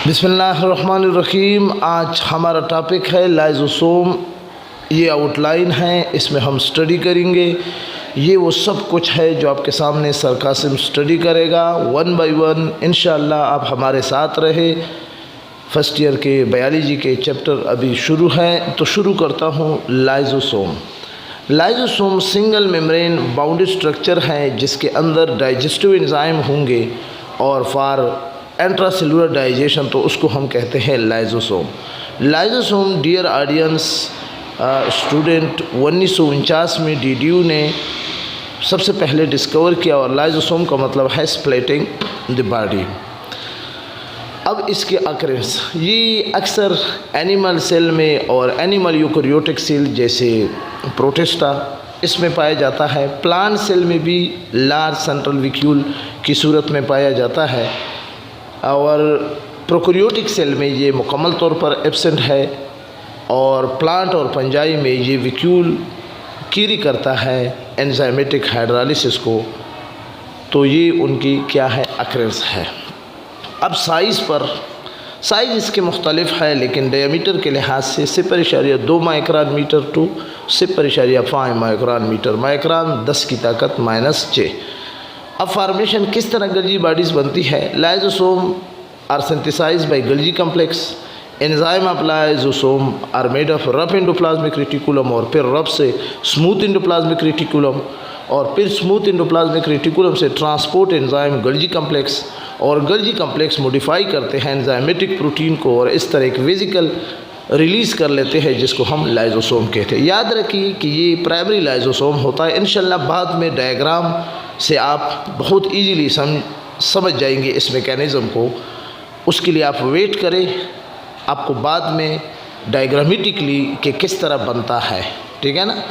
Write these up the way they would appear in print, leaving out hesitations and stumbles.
बिस्मिल्लाहिर्रहमानिर्रहीम। आज हमारा टॉपिक है लाइजोसोम। ये आउटलाइन है, इसमें हम स्टडी करेंगे। ये वो सब कुछ है जो आपके सामने सर कासिम स्टडी करेगा वन बाय वन। इंशाअल्लाह आप हमारे साथ रहे। फर्स्ट ईयर के बायोलॉजी के चैप्टर अभी शुरू हैं, तो शुरू करता हूँ। Lysosome single membrane bounded structure है जिसके अंदर डाइजेस्टिव एंजाइम होंगे और फॉर इंट्रासेलुलर डाइजेशन, तो उसको हम कहते हैं लाइजोसोम। डियर ऑडियंस स्टूडेंट, 1949 में डीडीयू ने सबसे पहले डिस्कवर किया और लाइजोसोम का मतलब है स्प्लिटिंग द बॉडी। अब इसके अक्रेंस ये अक्सर एनिमल सेल में और एनिमल यूकेरियोटिक सेल जैसे प्रोटिस्टा इसमें पाया जाता है। प्लांट सेल में भी लार्ज सेंट्रल वैक्यूल की सूरत में पाया जाता है और प्रोकैरियोटिक सेल में ये मुकम्मल तौर पर एब्सेंट है और प्लांट और फंजाई में ये वैक्यूल कैरी करता है एंजाइमेटिक हाइड्रोलिसिस को। तो ये उनकी क्या है, अक्रेंस है। अब साइज़ इसके मुख्तलिफ है, लेकिन डायमीटर के लिहाज से 0.2 micron metre to 0.5 micron metre. Micron 10 की ताकत -6। अब फार्मेशन किस तरह गल्जी बॉडीज़ बनती है। Lysosome are synthesised by Golgi complex. Enzyme of lysosome are made of rough endoplasmic reticulum और फिर रफ से स्मूथ एंडोप्लाज्मिक रेटिकुलम और फिर स्मूथ एंडोप्लाज्मिक रेटिकुलम से ट्रांसपोर्ट एंजाइम गल्जी कम्प्लेक्स और गल्जी कम्प्लेक्स मॉडिफाई करते हैं एंजाइमेटिक प्रोटीन को और इस तरह एक वेजिकल रिलीज़ कर लेते हैं जिसको हम लाइजोसोम कहते हैं। याद रखिए कि ये प्राइमरी लाइजोसोम होता है। इंशाल्लाह बाद में डायग्राम से आप बहुत इजीली समझ जाएंगे इस मैकेनिज़्म को। उसके लिए आप वेट करें, आपको बाद में डायग्रामेटिकली कि किस तरह बनता है, ठीक है ना।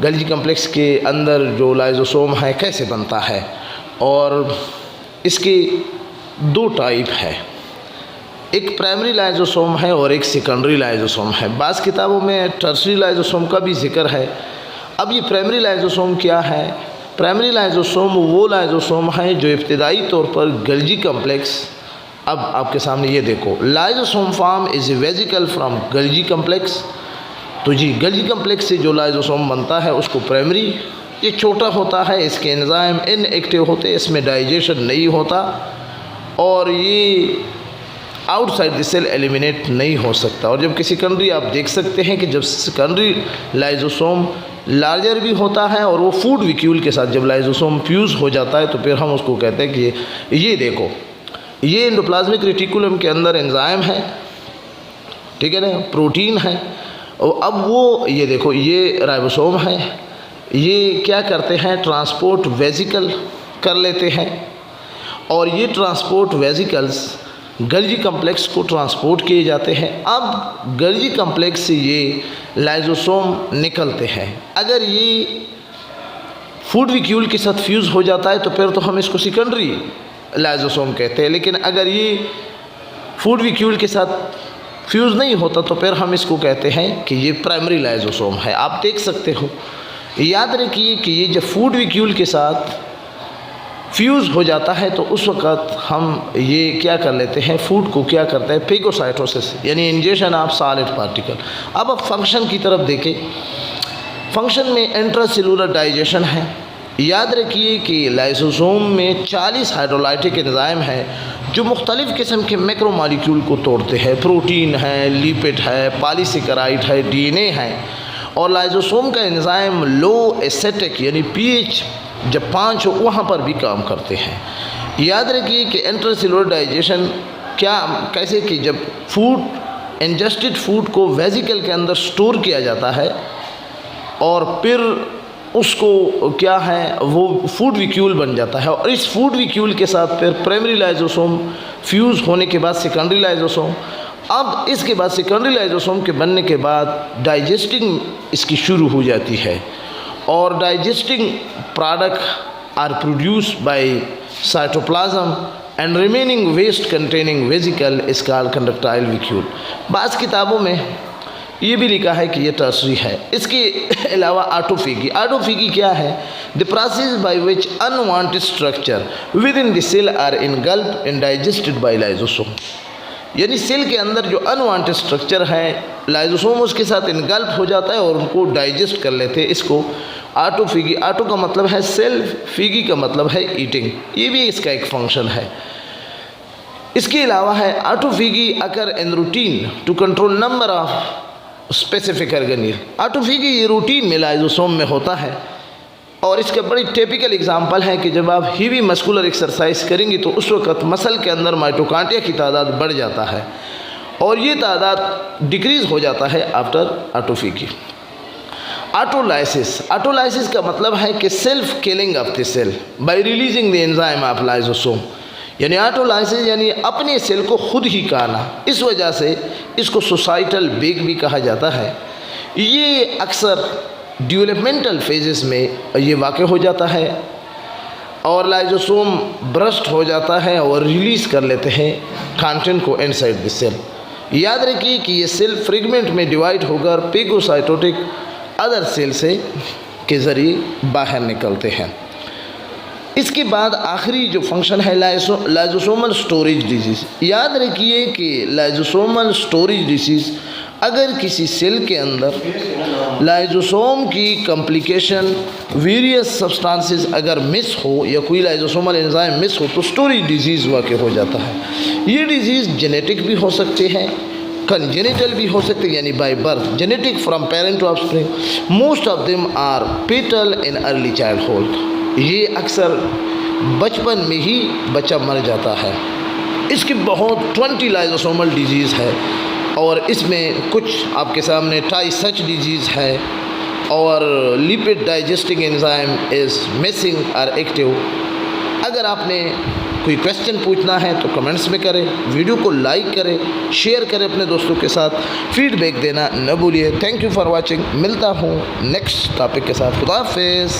गल्जी कम्प्लेक्स के अंदर जो लाइजोसोम है कैसे बनता है और इसके 2 टाइप है, एक प्राइमरी लाइजोसोम है और एक सेकेंडरी लाइजोसोम है। बाज़ किताबों में टर्शरी लाइजोसोम का भी जिक्र है। अब ये प्राइमरी लाइजोसोम क्या है। प्राइमरी लाइजोसोम वो लाइजोसोम है जो इब्तिदाई तौर पर गल्जी कम्प्लेक्स, अब आपके सामने ये देखो, lysosome form is a vesicle from गल्जी complex. तो जी गल्जी कम्प्लेक्स से जो लाइजोसोम बनता है उसको प्राइमरी। ये छोटा होता है, इसके एंजाइम इनएक्टिव होते, इसमें डाइजेशन नहीं होता और ये आउटसाइड द सेल एलिमिनेट नहीं हो सकता। और जबकि सेकेंडरी आप देख सकते हैं कि जब सेकेंडरी लाइजोसोम लार्जर भी होता है और वो फूड वैक्यूल के साथ जब लाइजोसोम फ्यूज़ हो जाता है तो फिर हम उसको कहते हैं कि ये देखो, ये एंडोप्लाज्मिक रेटिकुलम के अंदर एंजाइम है, ठीक है ना, प्रोटीन है। और अब वो ये देखो, ये राइबोसोम है, ये क्या करते हैं, ट्रांसपोर्ट वेजिकल कर लेते हैं और ये ट्रांसपोर्ट वेजिकल्स गल्जी कम्प्लेक्स को ट्रांसपोर्ट किए जाते हैं। अब गल्जी कम्प्लेक्स से ये लाइजोसोम निकलते हैं। अगर ये फूड वैक्यूल के साथ फ्यूज़ हो जाता है तो फिर तो हम इसको सेकेंडरी लाइजोसोम कहते हैं, लेकिन अगर ये फूड वैक्यूल के साथ फ्यूज़ नहीं होता तो फिर हम इसको कहते हैं कि ये प्राइमरी लाइजोसोम है। आप देख सकते हो, याद रखिए कि ये जब फूड वैक्यूल के साथ फ्यूज़ हो जाता है तो उस वक़्त हम ये क्या कर लेते हैं, फूड को क्या करते हैं, फेगोसाइटोसिस यानी इंजेक्शन ऑफ सॉलिड पार्टिकल। अब फंक्शन की तरफ देखें। फंक्शन में इंट्रासेलुलर डाइजेशन है। याद रखिए कि लाइसोसोम में 40 हाइड्रोलाइटिक एंजाइम है जो मुख्तलिफ़ किस्म के मैक्रो मॉलिक्यूल को तोड़ते हैं। प्रोटीन है, लिपिड है, पॉलीसेकेराइड है, डीएनए है। और लाइसोसोम का एंजाइम लो एसिटिक यानी पीएच जब 5 हो वहाँ पर भी काम करते हैं। याद रखिए कि इंट्रासेलुलर डाइजेशन कैसे कि जब फूड इंजेस्टेड फूड को वेजिकल के अंदर स्टोर किया जाता है और फिर उसको क्या है, वो फूड वैक्यूल बन जाता है और इस फूड वैक्यूल के साथ फिर प्राइमरी लाइजोसोम फ्यूज़ होने के बाद सेकेंडरी लाइजोसोम। अब इसके बाद सेकेंडरी लाइजोसोम के बनने के बाद डाइजेस्टिंग इसकी शुरू हो जाती है और digesting product are produced by cytoplasm and remaining waste containing vesicle is called contractile vacuole. बाज़ किताबों में ये भी लिखा है कि ये टर्शरी है। इसके अलावा ऑटोफेगी क्या है, the process by which unwanted structure within the cell are engulfed and digested by lysosome. यानी सेल के अंदर जो अनवांटेड स्ट्रक्चर है, लाइजोसोम उसके साथ इनगल्फ हो जाता है और उनको डाइजेस्ट कर लेते हैं। इसको ऑटोफेगी, ऑटो का मतलब है सेल्फ, फीगी का मतलब है ईटिंग, ये भी इसका एक फंक्शन है। इसके अलावा है autophagy occur in routine to control number of specific organelle. Autophagy ये रूटीन में लाइजोसोम में होता है और इसका बड़ी टिपिकल एग्जांपल है कि जब आप हीवी मस्कुलर एक्सरसाइज करेंगे तो उस वक्त मसल के अंदर माइटोकॉन्ड्रिया की तादाद बढ़ जाता है और ये तादाद डिक्रीज़ हो जाता है आफ्टर ऑटोफेगी। ऑटोलाइसिस, ऑटोलाइसिस का मतलब है कि self killing of the cell by releasing the enzyme of lysosome, यानी ऑटोलाइसिस यानी अपने सेल को खुद ही खाना। इस वजह से इसको सोसाइटल बेक भी कहा जाता है। ये अक्सर डेवलपमेंटल फेजेस में ये वाक़ हो जाता है और लाइजोसोम ब्रस्ट हो जाता है और रिलीज़ कर लेते हैं कंटेंट को इनसाइड द सेल। याद रखिए कि ये सेल फ्रेगमेंट में डिवाइड होकर पेगोसाइटोटिक अदर सेल से के ज़रिए बाहर निकलते हैं। इसके बाद आखिरी जो फंक्शन है लाइजोसोमल स्टोरेज डिजीज़। याद रखिए कि लाइजोसोमल स्टोरेज डिजीज़ अगर किसी सेल के अंदर लाइजोसोम की कॉम्प्लिकेशन वेरियस सब्सटेंसेस अगर मिस हो या कोई लाइजोसोमल एंजाइम मिस हो तो स्टोरेज डिजीज़ वाक़ हो जाता है। ये डिजीज़ जेनेटिक भी हो सकते हैं, कंजेनिटल भी हो सकते हैं यानी by birth, genetic from parent to offspring, most of them are fatal in early childhood. ये अक्सर बचपन में ही बच्चा मर जाता है। इसकी बहुत 20 लाइजोसोमल डिजीज़ है और इसमें कुछ आपके सामने टाई सच डिजीज़ है और lipid digesting enzyme is missing और एक्टिव। अगर आपने कोई क्वेश्चन पूछना है तो कमेंट्स में करें, वीडियो को लाइक करें, शेयर करें अपने दोस्तों के साथ, फीडबैक देना न भूलिए। Thank you for watching. मिलता हूँ नेक्स्ट टॉपिक के साथ। खुदा हाफिज़।